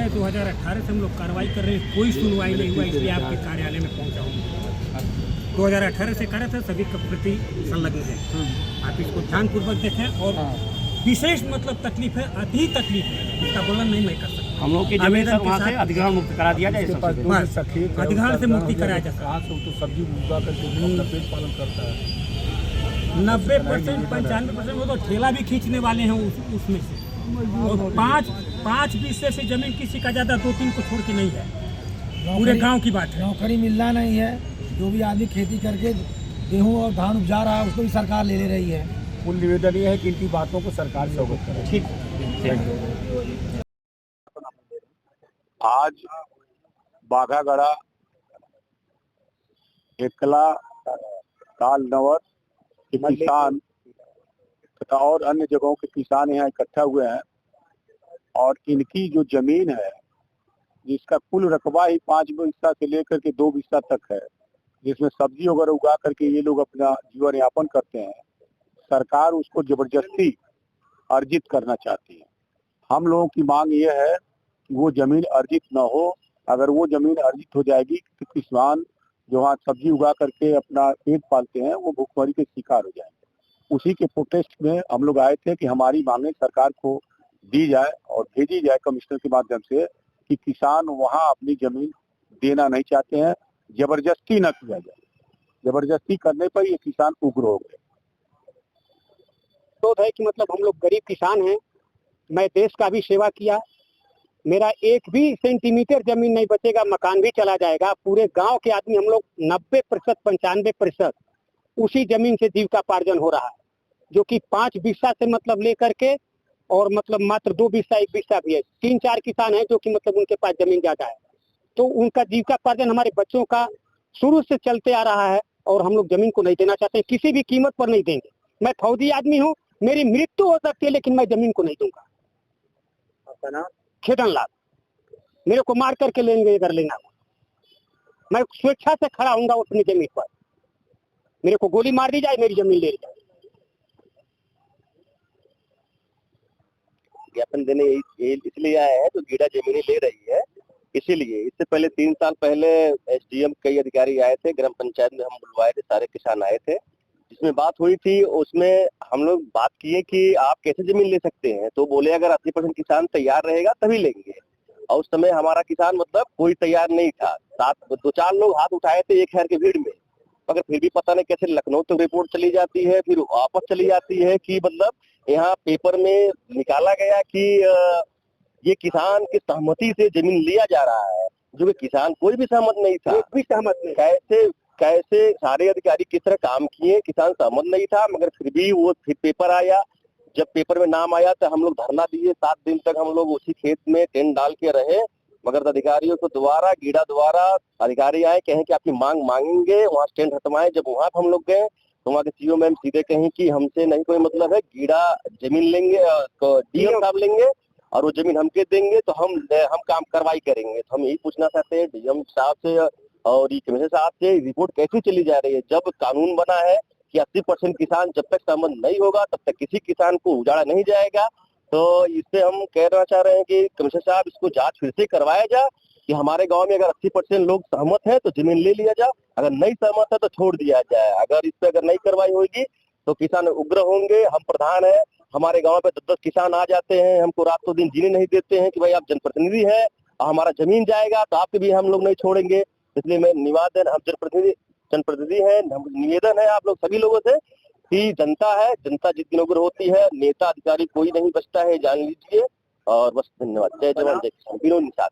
है 2018 से हम लोग कार्रवाई कर रहे हैं, कोई सुनवाई नहीं हुआ, इसलिए आपके कार्यालय में पहुंचा हूँ। 2018 से कर रहे थे, सभी के प्रति संलग्न है। आप इसको ध्यानपूर्वक देखें। और विशेष मतलब तकलीफ है, अति तकलीफ है, इसका वर्णन नहीं मैं कर सकता। हम लोग की जमीन सर वहाँ से अधिग्रहण मुक्त करा दिया जाए, अधिग्रहण से मुक्ति कराया जा सकता है। तो सब्जी उगा करके अपना पेट पालन करता है। 90% 95% वो तो ठेला भी खींचने वाले हैं उसमें से। और पाँच बीस से जमीन किसी का ज़्यादा 2-3 को छोड़ के नहीं है, पूरे गांव की बात है। नौकरी मिलना नहीं है, जो भी आदमी खेती करके गेहूं और धान उपजा रहा है उसको भी सरकार ले रही है। कुल निवेदन ये है कि इनकी बातों को सरकार से अवगत करें। ठीक। आज बाघागड़ा, एकला, कालनवर के किसान तथा और अन्य जगहों के किसान यहाँ इकट्ठा हुए हैं और इनकी जो जमीन है जिसका कुल रकबा ही 5 बिस्सा से लेकर के 2 बिस्सा तक है, जिसमें सब्जी वगैरह उगा करके ये लोग अपना जीवन यापन करते हैं, सरकार उसको जबरदस्ती अर्जित करना चाहती है। हम लोगों की मांग ये है कि वो जमीन अर्जित न हो। अगर वो जमीन अर्जित हो जाएगी तो किसान जो वहाँ सब्जी उगा करके अपना पेट पालते हैं वो भूखमरी के शिकार हो जाएंगे। उसी के प्रोटेस्ट में हम लोग आए थे कि हमारी मांगें सरकार को दी जाए और भेजी जाए कमिश्नर के माध्यम से कि किसान वहाँ अपनी जमीन देना नहीं चाहते हैं, जबरदस्ती न किया जाए। जबरदस्ती करने पर ये किसान उग्र हो गए। तो है कि मतलब हम लोग गरीब किसान हैं, मैं देश का भी सेवा किया, मेरा एक भी सेंटीमीटर जमीन नहीं बचेगा, मकान भी चला जाएगा। पूरे गांव के आदमी हम लोग 90% 95% उसी जमीन से जीविकापार्जन हो रहा है, जो कि 5 बिस्सा से मतलब लेकर के और मतलब मात्र 2 बिस्सा 1 बिस्सा भी है। 3-4 किसान हैं जो कि मतलब उनके पास जमीन ज्यादा है, तो उनका जीविकापार्जन हमारे बच्चों का शुरू से चलते आ रहा है और हम लोग जमीन को नहीं देना चाहते, किसी भी कीमत पर नहीं देंगे। मैं फौजी आदमी हूँ, मेरी मृत्यु हो सकती है लेकिन मैं जमीन को नहीं दूंगा। आपका नाम? खेदन लाल। मेरे को मार करके लेंगे अगर लेना हो, मैं स्वेच्छा से खड़ा हूँगा अपनी जमीन पर। मेरे को गोली मार दी जाए, मेरी जमीन ले जाए। ज्ञापन देने इसलिए आए हैं तो गीड़ा जमीनें ले रही है, इसीलिए। इससे पहले 3 साल पहले एसडीएम कई अधिकारी आए थे, ग्राम पंचायत में हम बुलवाए थे, सारे किसान आए थे, जिसमें बात हुई थी। उसमें हम लोग बात किए कि आप कैसे जमीन ले सकते हैं, तो बोले अगर 80% किसान तैयार रहेगा तभी लेंगे। और उस समय हमारा किसान मतलब कोई तैयार नहीं था। 2-4 लोग हाथ उठाए थे एक खैर के भीड़ में, मगर फिर भी पता नहीं कैसे लखनऊ तक रिपोर्ट चली जाती है, फिर वापस चली जाती है कि मतलब यहाँ पेपर में निकाला गया कि ये किसान की सहमति से जमीन लिया जा रहा है, जो कि किसान कोई भी सहमत नहीं था। एक भी सहमत नहीं। कैसे सारे अधिकारी किस तरह काम किए, किसान सहमत नहीं था, मगर फिर भी वो फिर पेपर आया। जब पेपर में नाम आया तो हम लोग धरना दिए, 7 दिन तक हम लोग उसी खेत में टेंट डाल के रहे, मगर अधिकारियों को गीड़ा द्वारा अधिकारी आए, कहें कि आपकी मांग मांगेंगे, वहाँ टेंट हटवाएं। जब वहाँ हम लोग गए तो वहाँ के सीओ मैम सीधे कहीं कि हमसे नहीं कोई मतलब है, गीड़ा जमीन लेंगे, डीएम साहब लेंगे और वो जमीन हमके देंगे तो हम काम कार्रवाई करेंगे। तो हम यही पूछना चाहते हैं डीएम साहब से और ये कमिश्नर साहब से, रिपोर्ट कैसे चली जा रही है? जब कानून बना है कि 80% किसान जब तक सहमत नहीं होगा तब तक किसी किसान को उजाड़ा नहीं जाएगा। तो इससे हम कहना चाह रहे हैं कि कमिश्नर साहब इसको जांच फिर से करवाया जाए कि हमारे गांव में अगर 80% लोग सहमत है तो जमीन ले लिया जाए, अगर नहीं सहमत है तो छोड़ दिया जाए। अगर इस पे अगर नहीं कार्रवाई होगी तो किसान उग्र होंगे। हम प्रधान है, हमारे गाँव पे 10-10 किसान आ जाते हैं, हमको रातों दिन जीने नहीं देते हैं कि भाई आप जनप्रतिनिधि है, हमारा जमीन जाएगा तो आपके भी हम लोग नहीं छोड़ेंगे। इसलिए मैं निवेदन, हम जनप्रतिनिधि है, निवेदन है आप लोग सभी लोगों से कि जनता है, जनता जितनी उग्र होती है, नेता अधिकारी कोई नहीं बचता है, जान लीजिए। और बस धन्यवाद। जय जवान जय किसान। विनोद निषाद।